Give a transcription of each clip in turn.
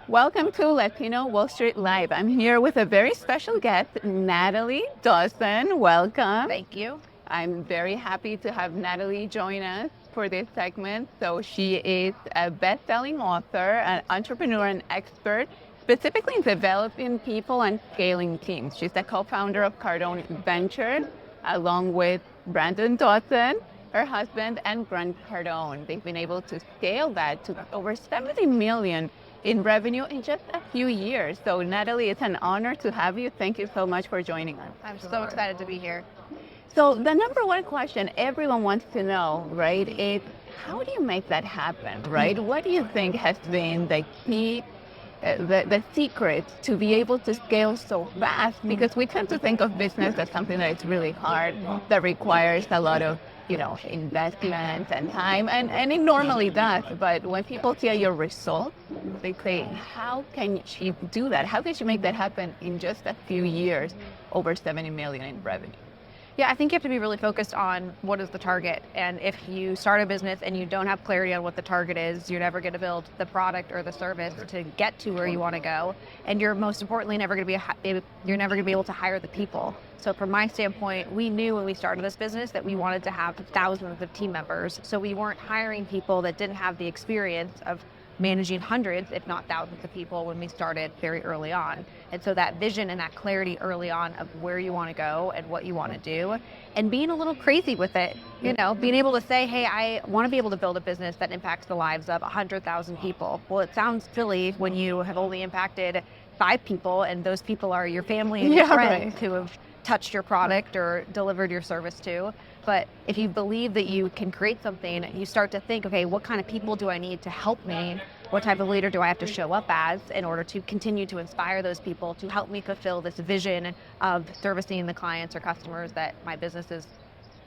Welcome to Latino Wall Street Live. I'm here with a very special guest, Natalie Dawson. Welcome. Thank you. I'm very happy to have Natalie join us for this segment. So she is a best-selling author, an entrepreneur, and expert, specifically in developing people and scaling teams. She's the co-founder of Cardone Ventures, along with Brandon Dawson, her husband, and Grant Cardone. They've been able to scale that to over 70 million in revenue in just a few years. So Natalie, it's an honor to have you. Thank you so much for joining us. I'm so excited to be here. So the number one question everyone wants to know, right, is how do you make that happen, right? What do you think has been the key, the secret to be able to scale so fast? Because we tend to think of business as something that is really hard, that requires a lot of investment and time, and it normally does. But when people see your results, they say, how can she do that? How can she make that happen in just a few years, over 70 million in revenue? Yeah, I think you have to be really focused on what is the target. And if you start a business and you don't have clarity on what the target is, you're never going to build the product or the service to get to where you want to go. And you're most importantly never going to be able to hire the people. So from my standpoint, we knew when we started this business that we wanted to have thousands of team members. So we weren't hiring people that didn't have the experience of managing hundreds, if not thousands of people when we started very early on. And so that vision and that clarity early on of where you want to go and what you want to do, and being a little crazy with it, being able to say, hey, I want to be able to build a business that impacts the lives of 100,000 people. Well, it sounds silly when you have only impacted 5 people, and those people are your family and your friends who have touched your product or delivered your service to. But if you believe that you can create something, you start to think, okay, what kind of people do I need to help me? What type of leader do I have to show up as in order to continue to inspire those people to help me fulfill this vision of servicing the clients or customers that my business is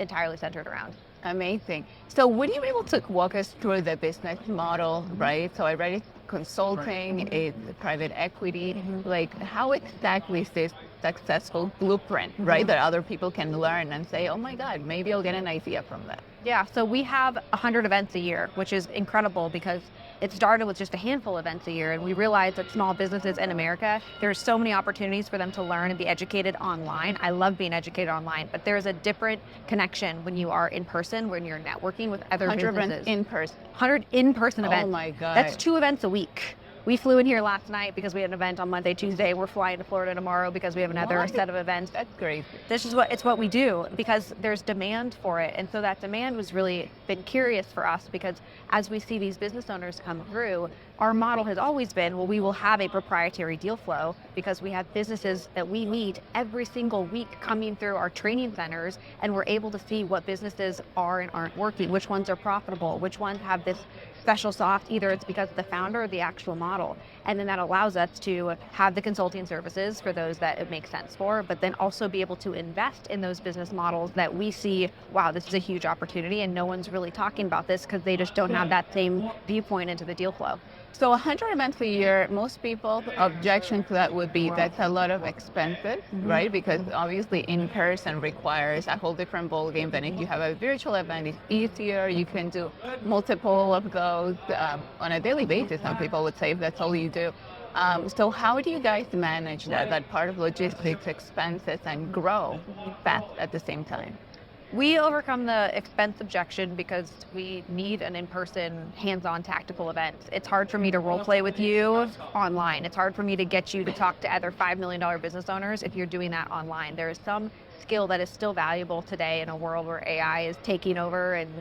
entirely centered around? Amazing. So would you be able to walk us through the business model, right? So I read it, consulting, it's private equity, like how exactly is this successful blueprint, right? That other people can learn and say, oh my God, maybe I'll get an idea from that. Yeah, so we have 100 events a year, which is incredible because it started with just a handful of events a year, and we realized that small businesses in America, there's so many opportunities for them to learn and be educated online. I love being educated online, but there's a different connection when you are in person, when you're networking with other 100 businesses. events in person. 100 in-person events. Oh my God. That's 2 events a week. We flew in here last night because we had an event on Monday, Tuesday. We're flying to Florida tomorrow because we have another set of events. That's great. This is what we do because there's demand for it. And so that demand was really been curious for us because as we see these business owners come through, our model has always been, well, we will have a proprietary deal flow because we have businesses that we meet every single week coming through our training centers, and we're able to see what businesses are and aren't working, which ones are profitable, which ones have this special sauce, either it's because of the founder or the actual model. And then that allows us to have the consulting services for those that it makes sense for, but then also be able to invest in those business models that we see, wow, this is a huge opportunity and no one's really talking about this because they just don't have that same viewpoint into the deal flow. So 100 events a year, most people's objection to that would be that's a lot of expenses, right? Because obviously in-person requires a whole different ballgame than if you have a virtual event. It's easier. You can do multiple of those on a daily basis. Some people would say if that's all you do. So how do you guys manage that part of logistics, expenses, and grow fast at the same time? We overcome the expense objection because we need an in-person, hands-on tactical event. It's hard for me to role play with you online. It's hard for me to get you to talk to other $5 million business owners if you're doing that online. There is some skill that is still valuable today in a world where AI is taking over and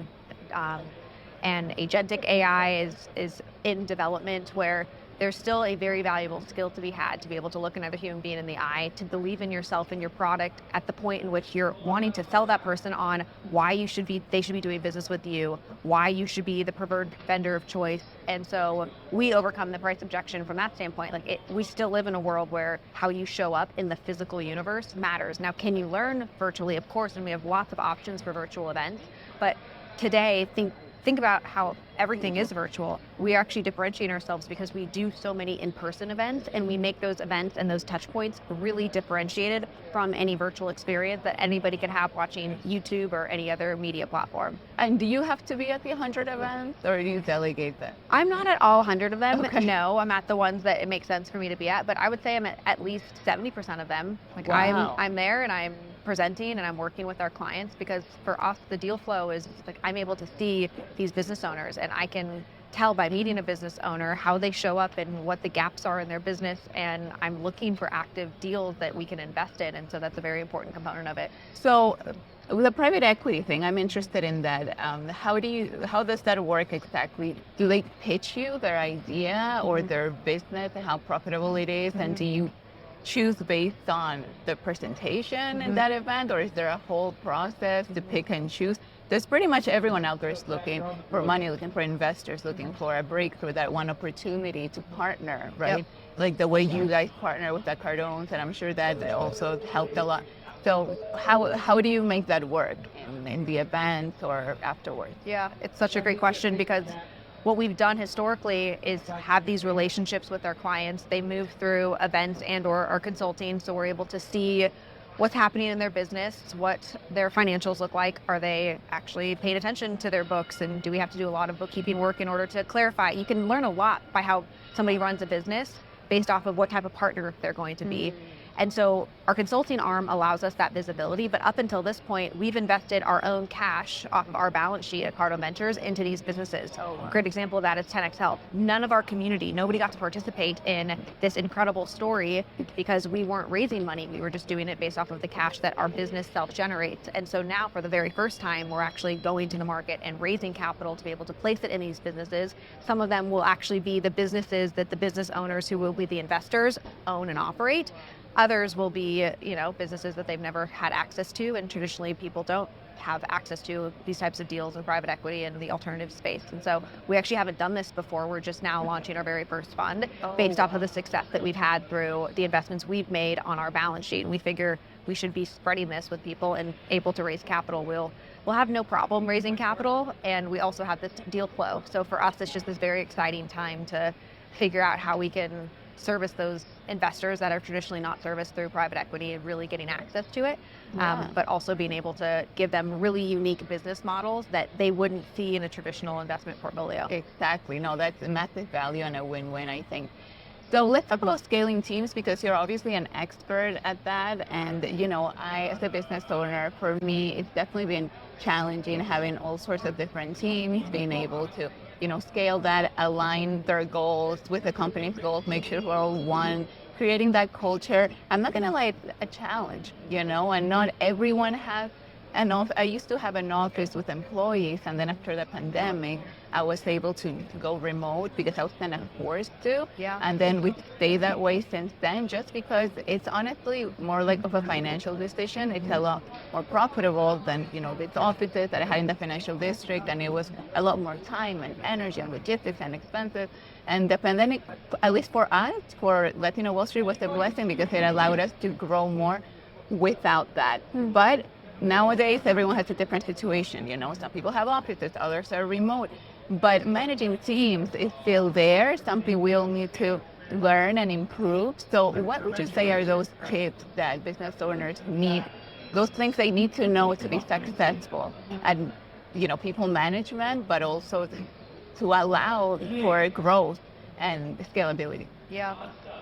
agentic AI is in development, where there's still a very valuable skill to be had to be able to look another human being in the eye, to believe in yourself and your product at the point in which you're wanting to sell that person on why they should be doing business with you, why you should be the preferred vendor of choice. And so we overcome the price objection from that standpoint. We still live in a world where how you show up in the physical universe matters. Now, can you learn virtually? Of course, and we have lots of options for virtual events, but today, think think about how everything is virtual. We actually differentiate ourselves because we do so many in-person events, and we make those events and those touch points really differentiated from any virtual experience that anybody can have watching YouTube or any other media platform. And do you have to be at the 100 events, or do you delegate them? I'm not at all 100 of them. Okay. No, I'm at the ones that it makes sense for me to be at, but I would say I'm at least 70% of them. Like Wow. I'm there and I'm presenting and I'm working with our clients, because for us, the deal flow is like I'm able to see these business owners, and I can tell by meeting a business owner how they show up and what the gaps are in their business, and I'm looking for active deals that we can invest in, and so that's a very important component of it. So with the private equity thing, I'm interested in that. How does that work exactly? Do they pitch you their idea or their business and how profitable it is? And do you choose based on the presentation in that event, or is there a whole process to pick and choose? There's pretty much everyone out there is looking for money, looking for investors, looking for a breakthrough, that one opportunity to partner, right? Yep. Like the way you guys partner with the Cardones, and I'm sure that also helped a lot. So how do you make that work in the event or afterwards? Yeah, it's such a great question, because what we've done historically is have these relationships with our clients. They move through events and or our consulting, so we're able to see what's happening in their business, what their financials look like. Are they actually paying attention to their books, and do we have to do a lot of bookkeeping work in order to clarify? You can learn a lot by how somebody runs a business based off of what type of partner they're going to be. And so our consulting arm allows us that visibility, but up until this point, we've invested our own cash off of our balance sheet at Cardone Ventures into these businesses. A great example of that is 10X Health. None of our community, nobody got to participate in this incredible story because we weren't raising money. We were just doing it based off of the cash that our business self-generates. And so now, for the very first time, we're actually going to the market and raising capital to be able to place it in these businesses. Some of them will actually be the businesses that the business owners, who will be the investors, own and operate. Others will be, businesses that they've never had access to, and traditionally people don't have access to these types of deals in private equity and the alternative space. And so we actually haven't done this before. We're just now launching our very first fund based off of the success that we've had through the investments we've made on our balance sheet. And we figure we should be spreading this with people and able to raise capital. We'll have no problem raising capital, and we also have this deal flow. So for us, it's just this very exciting time to figure out how we can service those investors that are traditionally not serviced through private equity, and really getting access to it, but also being able to give them really unique business models that they wouldn't see in a traditional investment portfolio. Exactly. No, that's a massive value and a win-win, I think. So let's talk about scaling teams, because you're obviously an expert at that. And, I, as a business owner, for me, it's definitely been challenging having all sorts of different teams, being able to scale that, align their goals with the company's goals, make sure we're all one, creating that culture. I'm not gonna lie, it's a challenge, and not everyone has enough. I used to have an office with employees, and then after the pandemic, I was able to go remote because I was kind of forced to. Yeah. And then we stayed that way since then, just because it's honestly more like of a financial decision. It's a lot more profitable than, these offices that I had in the financial district, and it was a lot more time and energy and logistics and expensive. And the pandemic, at least for us, for Latino Wall Street, was a blessing because it allowed us to grow more without that. But nowadays, everyone has a different situation. Some people have offices, others are remote. But managing teams is still there, something we all need to learn and improve. So what would you say are those tips that business owners need, those things they need to know to be successful at, people management, but also to allow for growth and scalability? Yeah,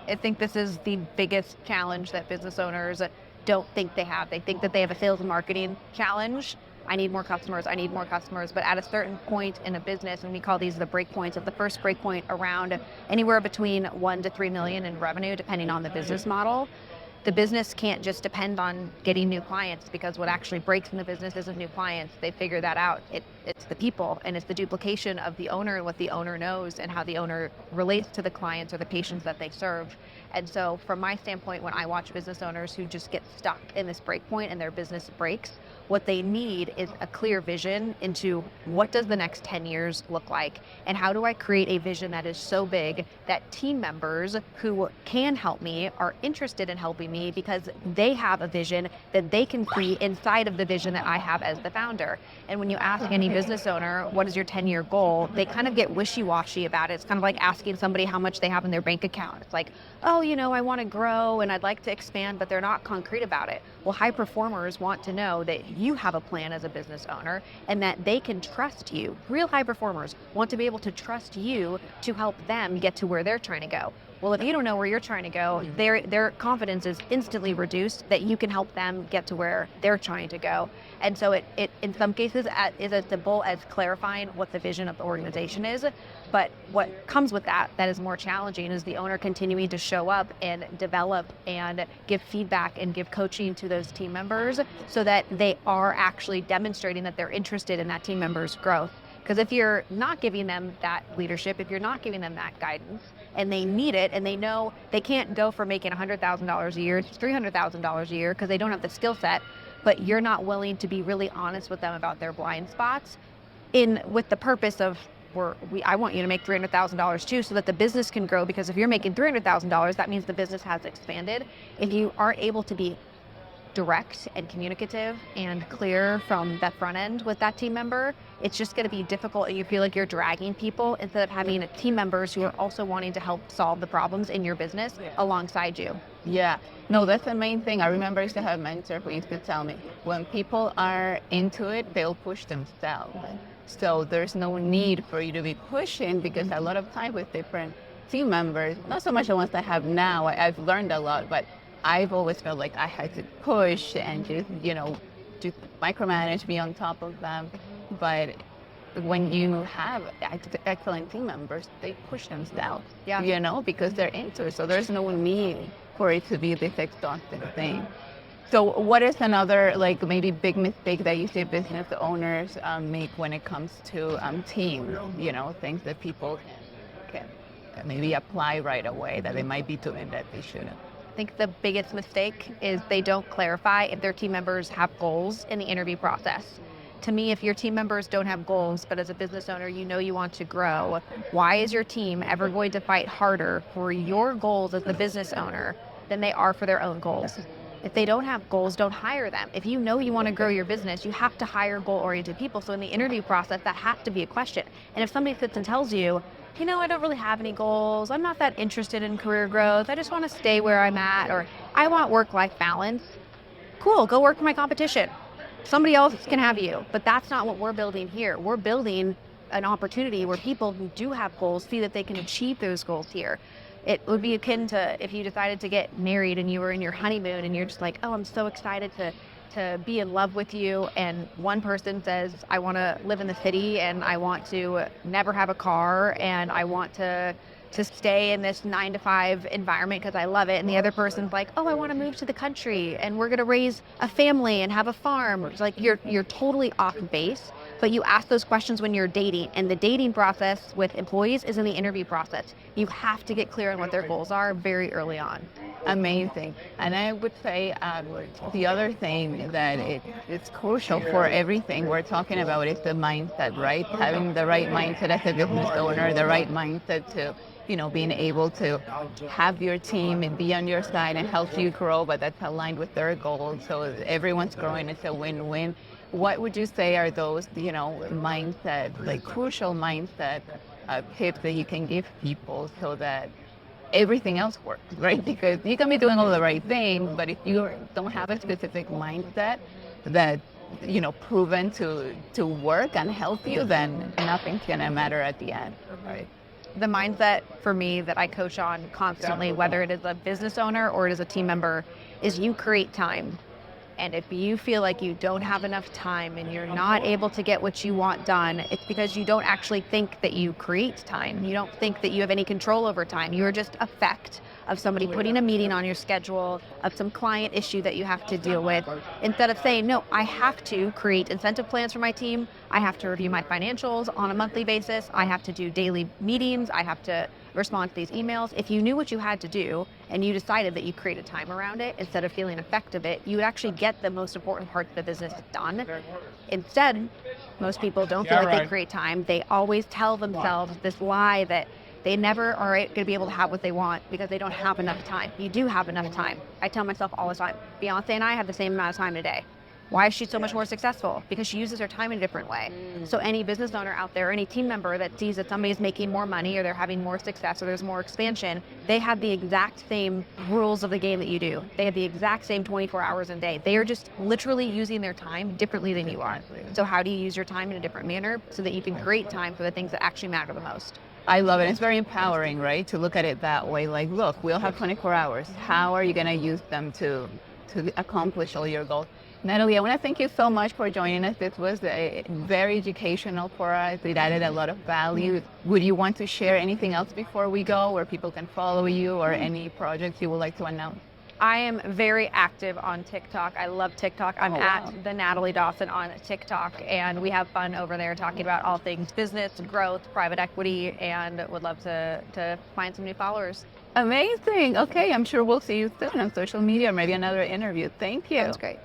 I think this is the biggest challenge that business owners don't think they have. They think that they have a sales and marketing challenge. I need more customers, but at a certain point in a business, and we call these the break points, of the first break point around anywhere between 1 to 3 million in revenue, depending on the business model, the business can't just depend on getting new clients, because what actually breaks in the business isn't new clients. They figure that out. It's the people, and it's the duplication of the owner and what the owner knows and how the owner relates to the clients or the patients that they serve. And so from my standpoint, when I watch business owners who just get stuck in this break point and their business breaks, What they need is a clear vision into what does the next 10 years look like, and how do I create a vision that is so big that team members who can help me are interested in helping me because they have a vision that they can see inside of the vision that I have as the founder. And when you ask any business owner, what is your 10-year goal? They kind of get wishy-washy about it. It's kind of like asking somebody how much they have in their bank account. It's like, oh, I want to grow and I'd like to expand, but they're not concrete about it. Well, high performers want to know that you have a plan as a business owner and that they can trust you. Real high performers want to be able to trust you to help them get to where they're trying to go. Well, if you don't know where you're trying to go, their confidence is instantly reduced that you can help them get to where they're trying to go. And so it in some cases is as simple as clarifying what the vision of the organization is. But what comes with that is more challenging is the owner continuing to show up and develop and give feedback and give coaching to those team members so that they are actually demonstrating that they're interested in that team member's growth. Because if you're not giving them that leadership, if you're not giving them that guidance, and they need it, and they know they can't go from making $100,000 a year to $300,000 a year because they don't have the skill set, but you're not willing to be really honest with them about their blind spots, with the purpose of I want you to make $300,000 too, so that the business can grow. Because if you're making $300,000, that means the business has expanded. If you aren't able to be direct and communicative and clear from that front end with that team member, it's just going to be difficult, and you feel like you're dragging people instead of having team members who are also wanting to help solve the problems in your business alongside you. Yeah, no, that's the main thing. I remember I used to have a mentor who used to tell me, when people are into it, they'll push themselves. So there's no need for you to be pushing, because a lot of time with different team members, not so much the ones I have now, I've learned a lot, but I've always felt like I had to push and just micromanage, be on top of them. But when you have excellent team members, they push themselves, because they're into it. So there's no need for it to be this exhausting thing. So what is another maybe big mistake that you see business owners make when it comes to team, things that people can maybe apply right away that they might be doing that they shouldn't? I think the biggest mistake is they don't clarify if their team members have goals in the interview process. To me, if your team members don't have goals, but as a business owner, you want to grow, why is your team ever going to fight harder for your goals as the business owner than they are for their own goals? If they don't have goals, don't hire them. If you want to grow your business, you have to hire goal-oriented people. So in the interview process, that has to be a question. And if somebody sits and tells you, I don't really have any goals, I'm not that interested in career growth, I just want to stay where I'm at, or I want work-life balance, cool, go work for my competition. Somebody else can have you. But that's not what we're building here. We're building an opportunity where people who do have goals see that they can achieve those goals here. It would be akin to if you decided to get married and you were in your honeymoon and you're just like, oh, I'm so excited to be in love with you, and one person says, I want to live in the city and I want to never have a car and I want to stay in this 9-to-5 environment because I love it, and the other person's like, oh, I want to move to the country and we're going to raise a family and have a farm. It's like you're totally off base. But you ask those questions when you're dating, and the dating process with employees is in the interview process. You have to get clear on what their goals are very early on. Amazing. And I would say the other thing that it's crucial for everything we're talking about is the mindset, right? Having the right mindset as a business owner, the right mindset to being able to have your team and be on your side and help you grow, but that's aligned with their goals. So everyone's growing. It's a win-win. What would you say are those, mindset, crucial mindset tips that you can give people so that everything else works, right? Because you can be doing all the right things, but if you don't have a specific mindset that, proven to work and help you, then nothing's going to matter at the end, right? The mindset for me that I coach on constantly, whether it is a business owner or it is a team member, is you create time. And if you feel like you don't have enough time and you're not able to get what you want done, it's because you don't actually think that you create time. You don't think that you have any control over time. You are just effect of somebody putting a meeting on your schedule, of some client issue that you have to deal with, instead of saying, no, I have to create incentive plans for my team. I have to review my financials on a monthly basis. I have to do daily meetings. I have to respond to these emails. If you knew what you had to do and you decided that you created time around it instead of feeling effect of it, you would actually get the most important part of the business done. Instead, most people don't feel like they create time. They always tell themselves this lie that they never are going to be able to have what they want because they don't have enough time. You do have enough time. I tell myself all the time, Beyonce and I have the same amount of time a day. Why is she so much more successful? Because she uses her time in a different way. So any business owner out there, any team member that sees that somebody's making more money or they're having more success or there's more expansion, they have the exact same rules of the game that you do. They have the exact same 24 hours a day. They are just literally using their time differently than you are. So how do you use your time in a different manner so that you can create time for the things that actually matter the most? I love it. It's very empowering, right? To look at it that way. Like, look, we'll have 24 hours. How are you going to use them to accomplish all your goals? Natalie, I want to thank you so much for joining us. This was very educational for us. It added a lot of value. Would you want to share anything else before we go, where people can follow you, or any projects you would like to announce? I am very active on TikTok. I love TikTok. I'm at the Natalie Dawson on TikTok, and we have fun over there talking about all things business, growth, private equity, and would love to find some new followers. Amazing. Okay, I'm sure we'll see you soon on social media, or maybe another interview. Thank you. That's great.